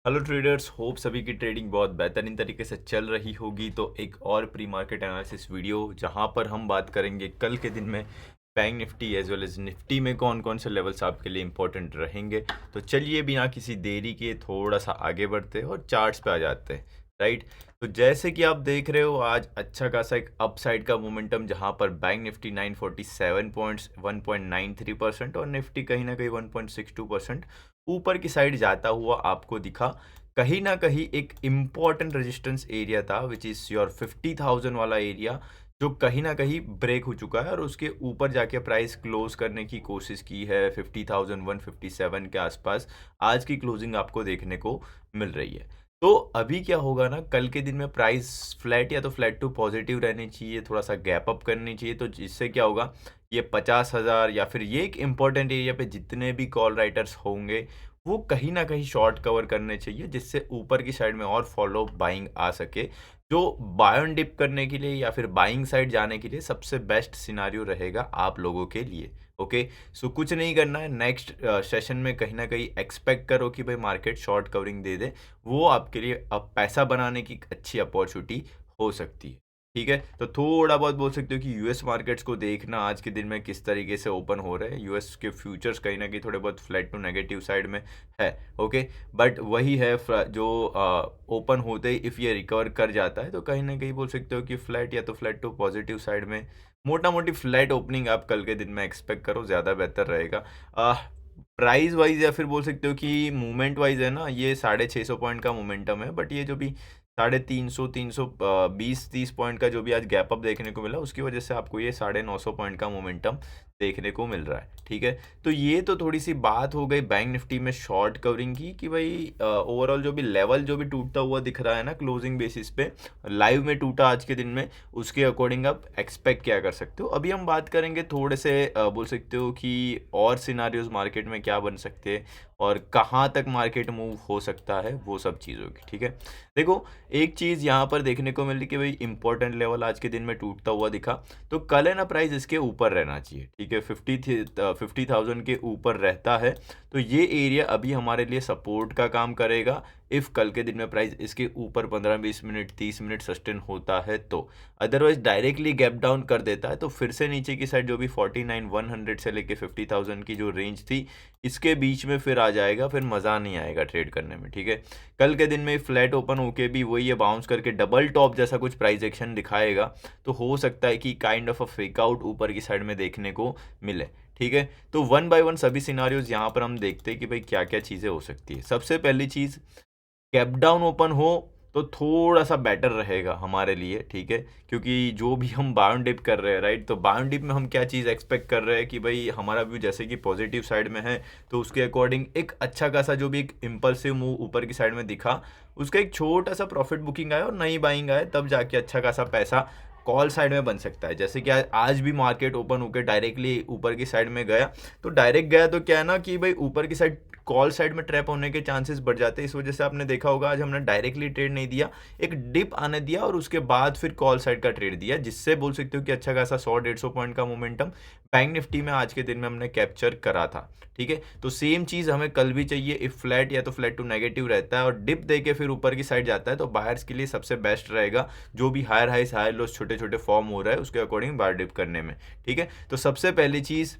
Hello traders, hope सभी की trading बहुत बेहतरीन तरीके से चल रही होगी। तो एक और प्री मार्केट एनालिसिस वीडियो जहां पर हम बात करेंगे कल के दिन में bank Nifty as well as Nifty में कौन कौन से लेवल्स आपके लिए इंपॉर्टेंट रहेंगे। तो चलिए बिना किसी देरी के थोड़ा सा आगे बढ़ते हैं और चार्ट्स पे आ जाते हैं। राइट। तो जैसे कि आप देख रहे हो आज अच्छा खासा एक अपसाइड का मोमेंटम, जहां पर बैंक निफ्टी 947 पॉइंट्स 1.93% और निफ्टी कहीं ना कहीं 1.62% ऊपर की साइड जाता हुआ आपको दिखा। कहीं ना कहीं एक इम्पॉर्टेंट रेजिस्टेंस एरिया था विच इज़ योर 50,000 वाला एरिया, जो कहीं ना कहीं ब्रेक हो चुका है और उसके ऊपर जाके प्राइस क्लोज करने की कोशिश की है 50,157 के आसपास। आज की क्लोजिंग आपको देखने को मिल रही है। तो अभी क्या होगा ना, कल के दिन में प्राइस फ्लैट या तो फ्लैट टू पॉजिटिव रहनी चाहिए, थोड़ा सा गैप अप करनी चाहिए। तो जिससे क्या होगा, ये 50,000 या फिर ये एक इम्पॉर्टेंट एरिया पे जितने भी कॉल राइटर्स होंगे वो कहीं ना कहीं शॉर्ट कवर करने चाहिए, जिससे ऊपर की साइड में और फॉलो बाइंग आ सके। जो बाय ऑन डिप करने के लिए या फिर बाइंग साइड जाने के लिए सबसे बेस्ट सिनारियो रहेगा आप लोगों के लिए। ओके। सो कुछ नहीं करना है, नेक्स्ट सेशन में कहीं ना कहीं एक्सपेक्ट करो कि भाई मार्केट शॉर्ट कवरिंग दे दे। वो आपके लिए अब पैसा बनाने की अच्छी अपॉर्चुनिटी हो सकती है। ठीक है। तो थोड़ा बहुत बोल सकते हो कि यूएस मार्केट्स को देखना आज के दिन में किस तरीके से ओपन हो रहे हैं। यूएस के फ्यूचर्स कहीं ना कहीं थोड़े बहुत फ्लैट टू नेगेटिव साइड में है। ओके। बट वही है जो ओपन होते ही इफ़ ये रिकवर कर जाता है तो कहीं ना कहीं बोल सकते हो कि फ्लैट या तो फ्लैट टू पॉजिटिव साइड में मोटा मोटी फ्लैट ओपनिंग आप कल के दिन में एक्सपेक्ट करो, ज़्यादा बेहतर रहेगा। प्राइस वाइज या फिर बोल सकते हो कि मूवमेंट वाइज है ना, ये 650 पॉइंट का मोमेंटम है। बट ये जो भी 350 320 30 पॉइंट का जो भी आज गैप अप देखने को मिला, उसकी वजह से आपको ये 950 पॉइंट का मोमेंटम देखने को मिल रहा है। ठीक है। तो ये तो थोड़ी सी बात हो गई बैंक निफ्टी में शॉर्ट कवरिंग की कि भाई ओवरऑल जो भी लेवल जो भी टूटता हुआ दिख रहा है ना क्लोजिंग बेसिस पे, लाइव में टूटा आज के दिन में, उसके अकॉर्डिंग आप एक्सपेक्ट क्या कर सकते हो। अभी हम बात करेंगे थोड़े से बोल सकते हो कि और सिनारियोज मार्केट में क्या बन सकते हैं और कहाँ तक मार्केट मूव हो सकता है, वो सब चीज़ों की। ठीक है। देखो, एक चीज़ यहाँ पर देखने को मिली कि भाई इंपॉर्टेंट लेवल आज के दिन में टूटता हुआ दिखा, तो कल है ना प्राइस इसके ऊपर रहना चाहिए। ठीक है। 50,000 के ऊपर रहता है तो ये एरिया अभी हमारे लिए सपोर्ट का काम करेगा। इफ़ कल के दिन में प्राइस इसके ऊपर 15-20 मिनट 30 मिनट सस्टेन होता है तो, अदरवाइज डायरेक्टली गैप डाउन कर देता है तो फिर से नीचे की साइड जो भी 49,100 से लेके 50,000 की जो रेंज थी, इसके बीच में फिर आ जाएगा, फिर मज़ा नहीं आएगा ट्रेड करने में। ठीक है। कल के दिन में फ्लैट ओपन होके भी वही ये बाउंस करके डबल टॉप जैसा कुछ प्राइस एक्शन दिखाएगा, तो हो सकता है कि kind of a fake out ऊपर की साइड में देखने को मिले। ठीक है। तो वन बाय वन सभी सिनारियोज यहाँ पर हम देखते हैं कि भाई क्या क्या चीज़ें हो सकती है। सबसे पहली चीज़, कैप डाउन ओपन हो तो थोड़ा सा बेटर रहेगा हमारे लिए। ठीक है। क्योंकि जो भी हम बाउंड डिप कर रहे हैं, राइट, तो बाउंड डिप में हम क्या चीज़ एक्सपेक्ट कर रहे हैं कि भाई हमारा व्यू जैसे कि पॉजिटिव साइड में है, तो उसके अकॉर्डिंग एक अच्छा खासा जो भी एक इम्पल्सिव मूव ऊपर की साइड में दिखा, उसका एक छोटा सा प्रॉफिट बुकिंग आया और नई बाइंग आए, तब जाके अच्छा खासा पैसा कॉल साइड में बन सकता है। जैसे कि आज भी मार्केट ओपन होकर डायरेक्टली ऊपर की साइड में गया, तो डायरेक्ट गया तो क्या है ना कि भाई ऊपर की साइड कॉल साइड में ट्रैप होने के चांसेस बढ़ जाते हैं। इस वजह से आपने देखा होगा आज हमने डायरेक्टली ट्रेड नहीं दिया, एक डिप आने दिया और उसके बाद फिर कॉल साइड का ट्रेड दिया, जिससे बोल सकते हो कि अच्छा खासा 100-150 पॉइंट का मोमेंटम बैंक निफ्टी में आज के दिन में हमने कैप्चर करा था। ठीक है। तो सेम चीज़ हमें कल भी चाहिए। इफ फ्लैट या तो फ्लैट टू नेगेटिव रहता है और डिप दे के फिर ऊपर की साइड जाता है, तो बायर्स के लिए सबसे बेस्ट रहेगा जो भी हायर हाइस हायर लोस छोटे छोटे फॉर्म हो रहा है उसके अकॉर्डिंग बाय डिप करने में। ठीक है। तो सबसे पहली चीज़,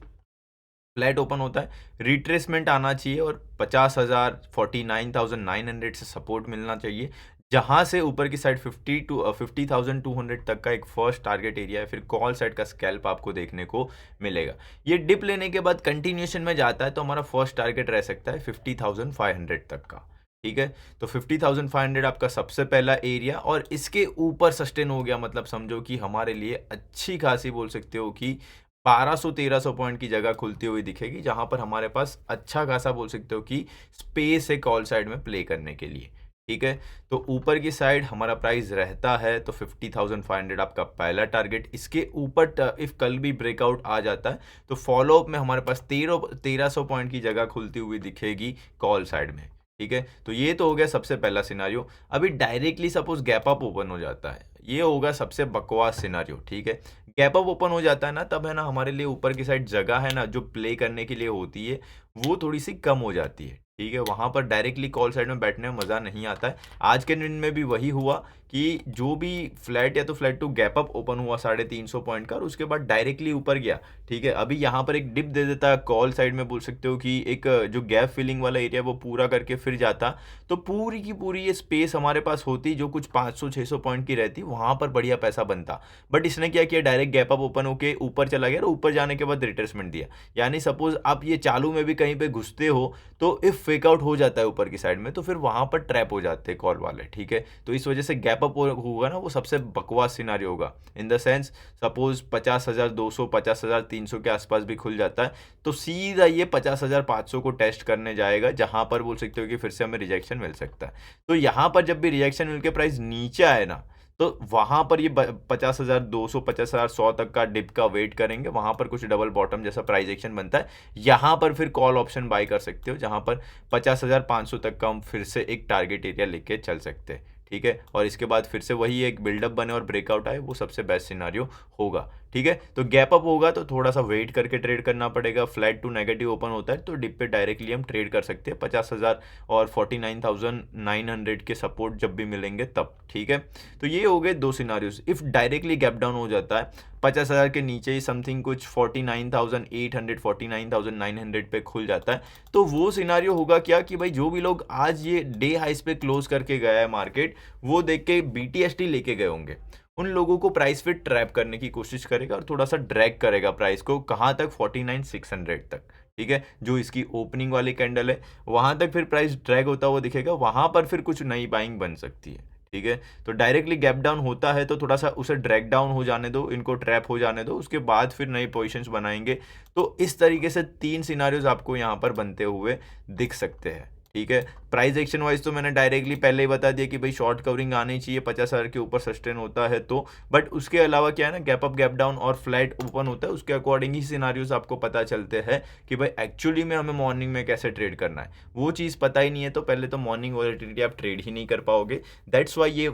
फ्लैट ओपन होता है, रिट्रेसमेंट आना चाहिए और 50,000 49,900 से सपोर्ट मिलना चाहिए, जहां से ऊपर की साइड 50,200 तक का एक फर्स्ट टारगेट एरिया है। फिर कॉल साइड का स्कैल्प आपको देखने को मिलेगा। ये डिप लेने के बाद कंटिन्यूएशन में जाता है तो हमारा फर्स्ट टारगेट रह सकता है 50,500 तक का। ठीक है। तो 50,500 आपका सबसे पहला एरिया, और इसके ऊपर सस्टेन हो गया मतलब समझो कि हमारे लिए अच्छी खासी बोल सकते हो कि 1200-1300 पॉइंट की जगह खुलती हुई दिखेगी, जहां पर हमारे पास अच्छा खासा बोल सकते हो कि स्पेस है कॉल साइड में प्ले करने के लिए। ठीक है। तो ऊपर की साइड हमारा प्राइस रहता है तो 50,500 आपका पहला टारगेट। इसके ऊपर इफ कल भी ब्रेकआउट आ जाता है तो फॉलोअप में हमारे पास 1300 पॉइंट की जगह खुलती हुई दिखेगी कॉल साइड में। ठीक है। तो ये तो हो गया सबसे पहला सिनारियो। अभी directly suppose gap up open हो जाता है, ये होगा सबसे बकवास सिनारियो। ठीक है। गैप अप ओपन हो जाता है ना, तब है ना हमारे लिए ऊपर की साइड जगह है ना जो प्ले करने के लिए होती है, वो थोड़ी सी कम हो जाती है। ठीक है, वहाँ पर डायरेक्टली कॉल साइड में बैठने में मज़ा नहीं आता है। आज के दिन में भी वही हुआ कि जो भी फ्लैट या तो flat to gap up open हुआ 350 पॉइंट का और उसके बाद डायरेक्टली ऊपर गया। ठीक है, अभी यहाँ पर एक डिप दे देता है कॉल साइड में, बोल सकते हो कि एक जो गैप फिलिंग वाला एरिया वो पूरा करके फिर जाता, तो पूरी की पूरी ये स्पेस हमारे पास होती जो कुछ 500-600 पॉइंट की रहती, वहाँ पर बढ़िया पैसा बनता। बट इसने क्या किया, डायरेक्ट गैप अप ओपन होके ऊपर चला गया और ऊपर जाने के बाद रिट्रेसमेंट दिया। यानी सपोज आप ये चालू में भी कहीं पे घुसते हो तो इफ फेक आउट हो जाता है ऊपर की साइड में तो फिर वहां पर ट्रैप हो जाते हैं कॉल वाले। ठीक है, तो इस वजह से गैप अप होगा ना, वो सबसे बकवास सिनारियो होगा। इन द सेंस सपोज 50,200 50,300 के आसपास भी खुल जाता है तो सीधा ये 50,500 को टेस्ट करने जाएगा, जहां पर बोल सकते हो कि फिर से हमें रिजेक्शन मिल सकता है। तो यहां पर जब भी रिजेक्शन मिलकर प्राइस नीचे आए ना, तो वहां पर ये 50,200 50,100 तक का डिप का वेट करेंगे, वहां पर कुछ डबल बॉटम जैसा प्राइस एक्शन बनता है, यहां पर फिर कॉल ऑप्शन बाय कर सकते हो, जहां पर 50,500 तक का हम फिर से एक टारगेट एरिया लेके चल सकते हैं। ठीक है, और इसके बाद फिर से वही एक बिल्डअप बने और ब्रेकआउट आए, वो सबसे बेस्ट सिनारियो होगा। ठीक है, तो गैप अप होगा तो थोड़ा सा वेट करके ट्रेड करना पड़ेगा। फ्लैट टू नेगेटिव ओपन होता है तो डिप पे डायरेक्टली हम ट्रेड कर सकते हैं 50,000 और 49,900 के सपोर्ट जब भी मिलेंगे तब। ठीक है, तो ये हो गए दो scenarios. If directly gap down हो जाता है 50,000 के नीचे ही समथिंग कुछ 49,800 49,900 पे खुल जाता है, तो वो सिनारियो होगा क्या कि भाई जो भी लोग आज ये डे हाइस पे क्लोज करके गया है मार्केट, वो देख के BTST लेके गए होंगे, उन लोगों को प्राइस फिर ट्रैप करने की कोशिश करेगा और थोड़ा सा ड्रैग करेगा प्राइस को, कहाँ तक, 49,600 तक। ठीक है, जो इसकी ओपनिंग वाली कैंडल है वहां तक फिर प्राइस ड्रैग होता हुआ दिखेगा, वहां पर फिर कुछ नई बाइंग बन सकती है। ठीक है, तो डायरेक्टली गैप डाउन होता है तो थोड़ा सा उसे ड्रैग डाउन हो जाने दो, इनको ट्रैप हो जाने दो, उसके बाद फिर नई पोजीशंस बनाएंगे। तो इस तरीके से 3 सिनारियोज आपको यहाँ पर बनते हुए दिख सकते हैं। ठीक है, प्राइस एक्शन वाइज तो मैंने डायरेक्टली पहले ही बता दिया कि भाई शॉर्ट कवरिंग आनी चाहिए 50,000 के ऊपर सस्टेन होता है तो, बट उसके अलावा क्या है ना, गैप अप गैप डाउन और फ्लैट ओपन होता है, उसके अकॉर्डिंग ही सिनारियोज आपको पता चलते हैं कि भाई एक्चुअली में हमें मॉर्निंग में कैसे ट्रेड करना है। वो चीज़ पता ही नहीं है तो पहले तो मॉर्निंग वॉलेटिलिटी आप ट्रेड ही नहीं कर पाओगे। दैट्स वाई ये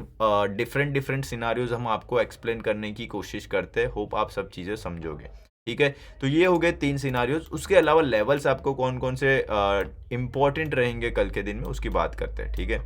डिफरेंट डिफरेंट सिनारियोज हम आपको एक्सप्लेन करने की कोशिश करते हैं। होप आप सब चीज़ें समझोगे। ठीक है, तो ये हो गए 3 सिनारियोज। उसके अलावा लेवल्स आपको कौन कौन से इंपॉर्टेंट रहेंगे कल के दिन में, उसकी बात करते हैं। ठीक है,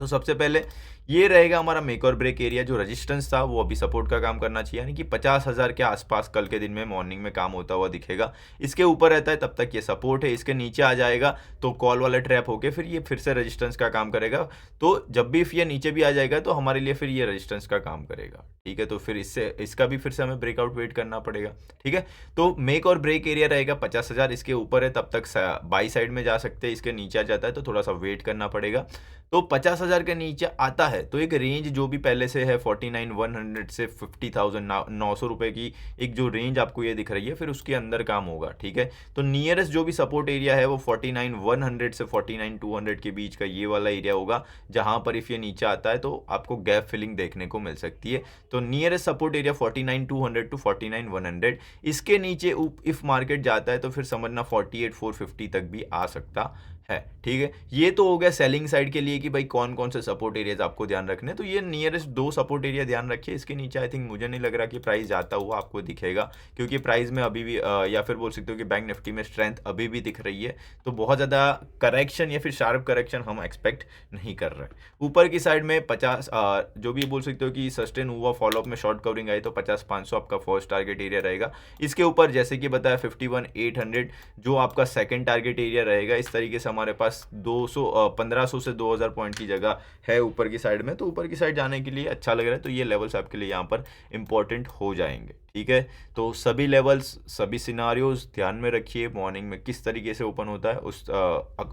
तो सबसे पहले ये रहेगा हमारा मेक और ब्रेक एरिया। जो रेजिस्टेंस था वो अभी सपोर्ट का काम करना चाहिए, यानी कि 50,000 के आसपास कल के दिन में मॉर्निंग में काम होता हुआ दिखेगा। इसके ऊपर रहता है तब तक ये सपोर्ट है, इसके नीचे आ जाएगा तो कॉल वाला ट्रैप होके फिर ये फिर से रेजिस्टेंस का काम करेगा। तो जब भी ये नीचे भी आ जाएगा तो हमारे लिए फिर ये रेजिस्टेंस का काम करेगा। ठीक है, तो फिर इससे इसका भी फिर से हमें ब्रेकआउट वेट करना पड़ेगा। ठीक है, तो मेक और ब्रेक एरिया रहेगा 50,000, इसके ऊपर है तब तक बाई साइड में जा सकते हैं, इसके नीचे आ जाता है तो थोड़ा सा वेट करना पड़ेगा। तो 50,000 के नीचे आता है तो एक रेंज जो भी पहले से है 49,100 से 50,000 900 रुपए की एक जो रेंज आपको ये दिख रही है, फिर उसके अंदर काम होगा। ठीक है, तो नियरेस्ट जो भी सपोर्ट एरिया है वो 49,100 से 49,200 के बीच का ये वाला एरिया होगा, जहां पर इफ ये नीचे आता है तो आपको गैप फिलिंग देखने को मिल सकती है। तो नियरेस्ट सपोर्ट एरिया 49,200 टू 49,100। इसके नीचे इफ मार्केट जाता है तो फिर समझना 48,450 तक भी आ सकता है। ठीक है, ये तो हो गया सेलिंग साइड के लिए कि भाई कौन कौन से सपोर्ट एरियाज आपको ध्यान रखने। तो ये नियरेस्ट 2 सपोर्ट एरिया ध्यान रखिए। इसके नीचे आई थिंक मुझे नहीं लग रहा कि प्राइस जाता हुआ आपको दिखेगा, क्योंकि प्राइस में अभी भी या फिर बोल सकते हो कि बैंक निफ्टी में स्ट्रेंथ अभी भी दिख रही है, तो बहुत ज़्यादा करेक्शन या फिर शार्प करेक्शन हम एक्सपेक्ट नहीं कर रहे। ऊपर की साइड में 50 जो भी बोल सकते हो कि सस्टेन हुआ फॉलोअप में शॉर्ट कवरिंग आई तो 50,500 आपका फर्स्ट टारगेट एरिया रहेगा। इसके ऊपर जैसे कि बताया 51,800 जो आपका सेकेंड टारगेट एरिया रहेगा। इस तरीके से हमारे पास 1500 से 2000 पॉइंट की जगह है ऊपर की साइड में, तो ऊपर की साइड जाने के लिए अच्छा लग रहा है, तो ये लेवल्स आपके लिए यहाँ पर इंपॉर्टेंट हो जाएंगे। ठीक है, तो सभी लेवल्स सभी सिनारियोज ध्यान में रखिए। मॉर्निंग में किस तरीके से ओपन होता है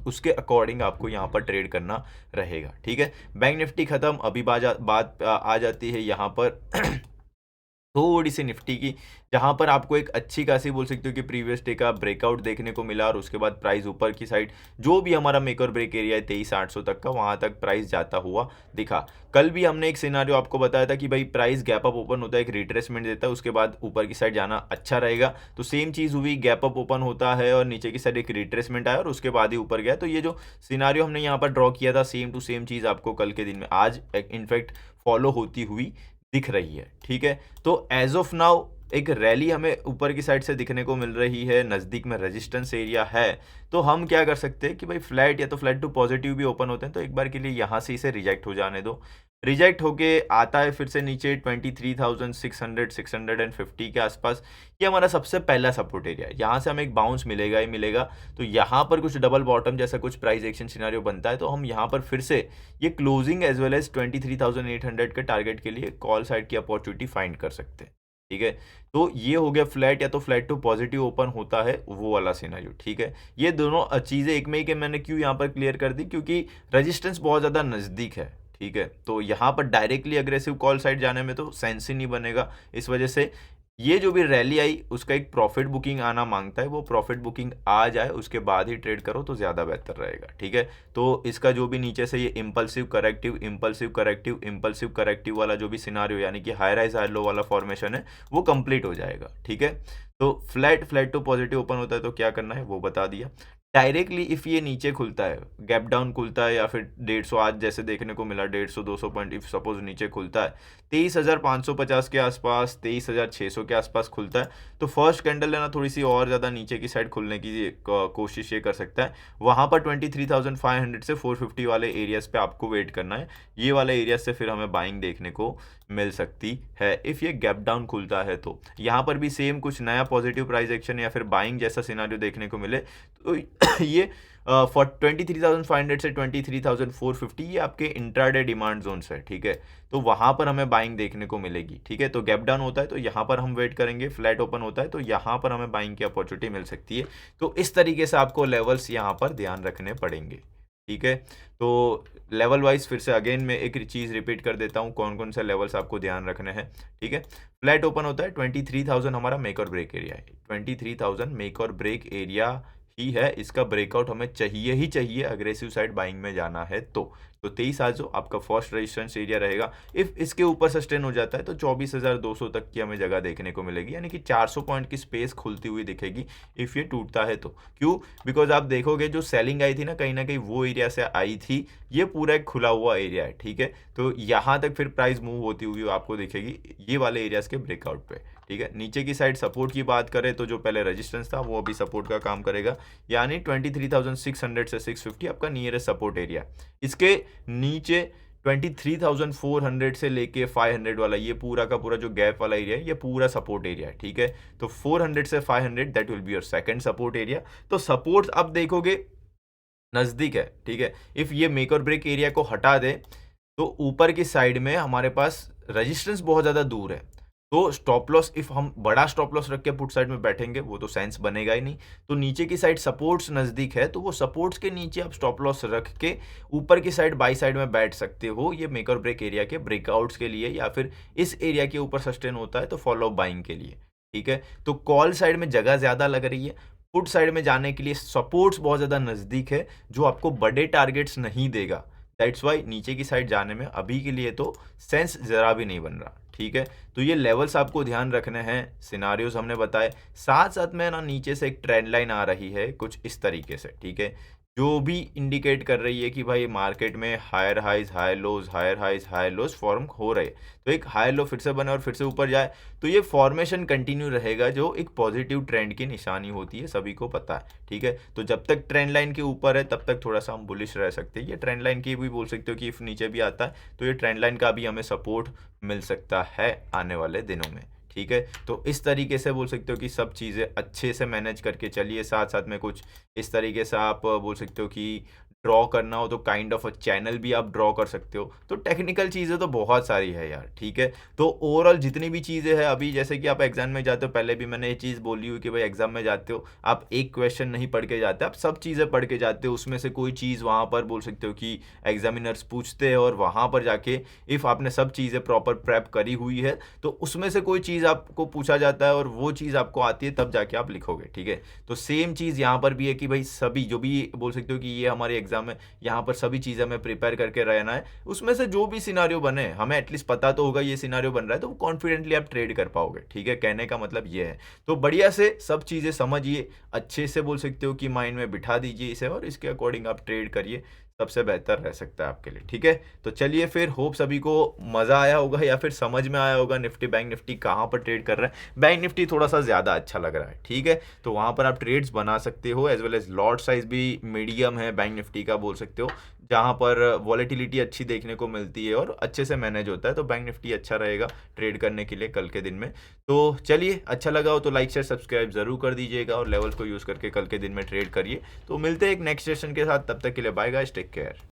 उसके अकॉर्डिंग आपको यहाँ पर ट्रेड करना रहेगा। ठीक है, बैंक निफ्टी खत्म, अभी बात आ जाती है यहाँ पर थोड़ी सी निफ्टी की, जहां पर आपको एक अच्छी खासी बोल सकते हो कि प्रीवियस डे का ब्रेकआउट देखने को मिला और उसके बाद प्राइस ऊपर की साइड जो भी हमारा मेक और ब्रेक एरिया है 23,800 तक का, वहां तक प्राइस जाता हुआ दिखा। कल भी हमने एक सिनारियो आपको बताया था कि भाई प्राइस गैप अप ओपन होता है, एक रिट्रेसमेंट देता है, उसके बाद ऊपर की साइड जाना अच्छा रहेगा। तो सेम चीज़ हुई, गैप अप ओपन होता है और नीचे की साइड एक रिट्रेसमेंट आया और उसके बाद ही ऊपर गया। तो ये जो सिनारियो हमने यहाँ पर ड्रॉ किया था सेम टू सेम चीज़ आपको कल के दिन में आज इनफैक्ट फॉलो होती हुई दिख रही है। ठीक है, तो एज ऑफ नाउ एक रैली हमें ऊपर की साइड से दिखने को मिल रही है, नज़दीक में रेजिस्टेंस एरिया है, तो हम क्या कर सकते हैं कि भाई फ्लैट या तो फ्लैट टू पॉजिटिव भी ओपन होते हैं, तो एक बार के लिए यहाँ से इसे रिजेक्ट हो जाने दो। रिजेक्ट होके आता है फिर से नीचे 23,600 650 के आसपास। ये हमारा सबसे पहला सपोर्ट एरिया है, यहाँ से हमें एक बाउंस मिलेगा ही मिलेगा। तो यहाँ पर कुछ डबल बॉटम जैसा कुछ प्राइस एक्शन सिनेरियो बनता है, तो हम यहाँ पर फिर से ये क्लोजिंग एज वेल एज 23,800 के टारगेट के लिए कॉल साइड की अपॉर्चुनिटी फाइंड कर सकते हैं। ठीक है, तो ये हो गया फ्लैट या तो फ्लैट टू पॉजिटिव ओपन होता है वो वाला सिनेरियो। ठीक है, ये दोनों चीज़ें एक में ही के मैंने क्यों यहाँ पर क्लियर कर दी, क्योंकि रेजिस्टेंस बहुत ज़्यादा नज़दीक है। ठीक है, तो यहाँ पर डायरेक्टली अग्रेसिव कॉल साइड जाने में तो सेंस ही नहीं बनेगा। इस वजह से ये जो भी रैली आई उसका एक प्रॉफिट बुकिंग आना मांगता है, वो प्रॉफिट बुकिंग आ जाए उसके बाद ही ट्रेड करो तो ज़्यादा बेहतर रहेगा। ठीक है, तो इसका जो भी नीचे से ये impulsive corrective impulsive corrective impulsive corrective वाला जो भी सिनारियो यानी कि हाई राइज हाई लो वाला फॉर्मेशन है वो कंप्लीट हो जाएगा। ठीक है, तो फ्लैट टू पॉजिटिव ओपन होता है तो क्या करना है वो बता दिया। डायरेक्टली इफ ये नीचे खुलता है, गैप डाउन खुलता है, या फिर 150 आज जैसे देखने को मिला 150-200 पॉइंट इफ सपोज नीचे खुलता है 23,550 के आसपास, 23,600 के आसपास खुलता है, तो फर्स्ट कैंडल है ना थोड़ी सी और ज़्यादा नीचे की साइड खुलने की कोशिश ये कर सकता है। वहाँ पर 23,500 से 450 वाले एरियाज पे आपको वेट करना है। ये वाले एरिया से फिर हमें बाइंग देखने को मिल सकती है इफ़ ये गैप डाउन खुलता है। तो यहाँ पर भी सेम कुछ नया पॉजिटिव प्राइस एक्शन या फिर बाइंग जैसा सिनारियो देखने को मिले तो ये 23,500 से 23,450 ये आपके इंट्राडे डिमांड जोन्स है। ठीक है, तो वहाँ पर हमें बाइंग देखने को मिलेगी। ठीक है, तो गैप डाउन होता है तो यहाँ पर हम वेट करेंगे, फ्लैट ओपन होता है तो यहाँ पर हमें बाइंग की अपॉर्चुनिटी मिल सकती है। तो इस तरीके से आपको लेवल्स यहाँ पर ध्यान रखने पड़ेंगे। ठीक है, तो लेवल वाइज फिर से अगेन मैं एक चीज़ रिपीट कर देता हूँ कौन कौन से लेवल्स आपको ध्यान रखने हैं। ठीक है, फ्लैट ओपन होता है 23,000 हमारा मेक और ब्रेक एरिया है, 23,000 मेक और ब्रेक एरिया ही है, इसका ब्रेकआउट हमें चाहिए ही चाहिए अग्रेसिव साइड बाइंग में जाना है। तो 23 आज जो आपका फर्स्ट रेजिस्टेंस एरिया रहेगा, इफ इसके ऊपर सस्टेन हो जाता है तो 24,200 तक की हमें जगह देखने को मिलेगी, यानी कि 400 पॉइंट की स्पेस खुलती हुई दिखेगी इफ ये टूटता है तो। क्यों? बिकॉज आप देखोगे जो सेलिंग आई थी ना कहीं वो एरिया से आई थी, ये पूरा एक खुला हुआ एरिया है। ठीक है, तो यहाँ तक फिर प्राइस मूव होती हुई आपको दिखेगी ये वाले एरियाज के ब्रेकआउट पे। ठीक है, नीचे की साइड सपोर्ट की बात करें तो जो पहले रेजिस्टेंस था वो अभी सपोर्ट का काम करेगा, यानी 23,600 से 650 आपका नियरेस्ट सपोर्ट एरिया। इसके नीचे 23,400 से लेके 500 वाला ये पूरा का पूरा जो गैप वाला एरिया है ये पूरा सपोर्ट एरिया है। ठीक है, तो 400 से 500 that will be your second support area. तो सपोर्ट अब देखोगे नज़दीक है। ठीक है, इफ़ ये मेक और ब्रेक एरिया को हटा दे तो ऊपर की साइड में हमारे पास रेजिस्टेंस बहुत ज़्यादा दूर है, तो स्टॉप लॉस इफ हम बड़ा स्टॉप लॉस रख के पुट साइड में बैठेंगे वो तो सेंस बनेगा ही नहीं। तो नीचे की साइड सपोर्ट्स नज़दीक है तो वो सपोर्ट्स के नीचे आप स्टॉप लॉस रख के ऊपर की साइड बाई साइड में बैठ सकते हो, ये मेक और ब्रेक एरिया के ब्रेकआउट्स के लिए, या फिर इस एरिया के ऊपर सस्टेन होता है तो फॉलो बाइंग के लिए। ठीक है, तो कॉल साइड में जगह ज़्यादा लग रही है, पुट साइड में जाने के लिए सपोर्ट्स बहुत ज़्यादा नज़दीक है जो आपको बड़े टारगेट्स नहीं देगा। दैट्स वाई नीचे की साइड जाने में अभी के लिए तो सेंस ज़रा भी नहीं बन रहा। ठीक है, तो ये लेवल्स आपको ध्यान रखने हैं, सिनारियोज हमने बताए, साथ साथ में ना नीचे से एक ट्रेंड लाइन आ रही है कुछ इस तरीके से। ठीक है, जो भी इंडिकेट कर रही है कि भाई मार्केट में हायर हाइज हाई लोज हायर हाइज हाई लोज फॉर्म हो रहे, तो एक हाई लो फिर से बने और फिर से ऊपर जाए तो ये फॉर्मेशन कंटिन्यू रहेगा जो एक पॉजिटिव ट्रेंड की निशानी होती है, सभी को पता है। ठीक है, तो जब तक ट्रेंड लाइन के ऊपर है तब तक थोड़ा सा हम बुलिश रह सकते हैं। ये ट्रेंड लाइन की भी बोल सकते हो कि इफ नीचे भी आता है तो ये ट्रेंड लाइन का भी हमें सपोर्ट मिल सकता है आने वाले दिनों में। ठीक है, तो इस तरीके से बोल सकते हो कि सब चीज़ें अच्छे से मैनेज करके चलिए, साथ साथ में कुछ इस तरीके से आप बोल सकते हो कि ड्रॉ करना हो तो काइंड ऑफ अ चैनल भी आप ड्रॉ कर सकते हो। तो टेक्निकल चीज़ें तो बहुत सारी है यार। ठीक है, तो ओवरऑल जितनी भी चीज़ें हैं अभी, जैसे कि आप एग्जाम में जाते हो, पहले भी मैंने ये चीज़ बोली हुई कि भाई एग्जाम में जाते हो आप एक क्वेश्चन नहीं पढ़ के जाते, आप सब चीज़ें पढ़ के जाते हो। उसमें से कोई चीज़ वहाँ पर बोल सकते हो कि एग्जामिनर्स पूछते हैं और वहाँ पर जाके इफ़ आपने सब चीज़ें प्रॉपर प्रेप करी हुई है तो उसमें से कोई चीज़ आपको पूछा जाता है और वो चीज़ आपको आती है तब जाके आप लिखोगे। ठीक है, तो सेम चीज़ यहाँ पर भी है कि भाई सभी जो भी बोल सकते हो कि ये हमारे एग्जाम है, यहाँ पर सभी चीज़ें हमें प्रिपेयर करके रहना है, उसमें से जो भी सिनारियो बने हमें एटलीस्ट पता तो होगा ये सिनारियो बन रहा है, तो कॉन्फिडेंटली आप ट्रेड कर पाओगे। ठीक है, कहने का मतलब ये है। तो बढ़िया से सब चीज़ें समझिए, अच्छे से बोल सकते हो कि माइंड में बिठा दीजिए इसे और इसके अकॉर्डिंग आप ट्रेड करिए। सबसे बेहतर रह सकता है आपके लिए। ठीक है, तो चलिए फिर, होप सभी को मज़ा आया होगा या फिर समझ में आया होगा निफ्टी बैंक निफ्टी कहाँ पर ट्रेड कर रहा है। बैंक निफ्टी थोड़ा सा ज़्यादा अच्छा लग रहा है। ठीक है, तो वहाँ पर आप ट्रेड्स बना सकते हो, as well as lot size भी मीडियम है बैंक निफ्टी का, बोल सकते हो, जहाँ पर वॉलेटिलिटी अच्छी देखने को मिलती है और अच्छे से मैनेज होता है। तो बैंक निफ्टी अच्छा रहेगा ट्रेड करने के लिए कल के दिन में। तो चलिए, अच्छा लगा हो तो लाइक शेयर सब्सक्राइब जरूर कर दीजिएगा और लेवल्स को यूज़ करके कल के दिन में ट्रेड करिए। तो मिलते हैं एक नेक्स्ट सेशन के साथ, तब तक के लिए बाय गाइस, टेक केयर।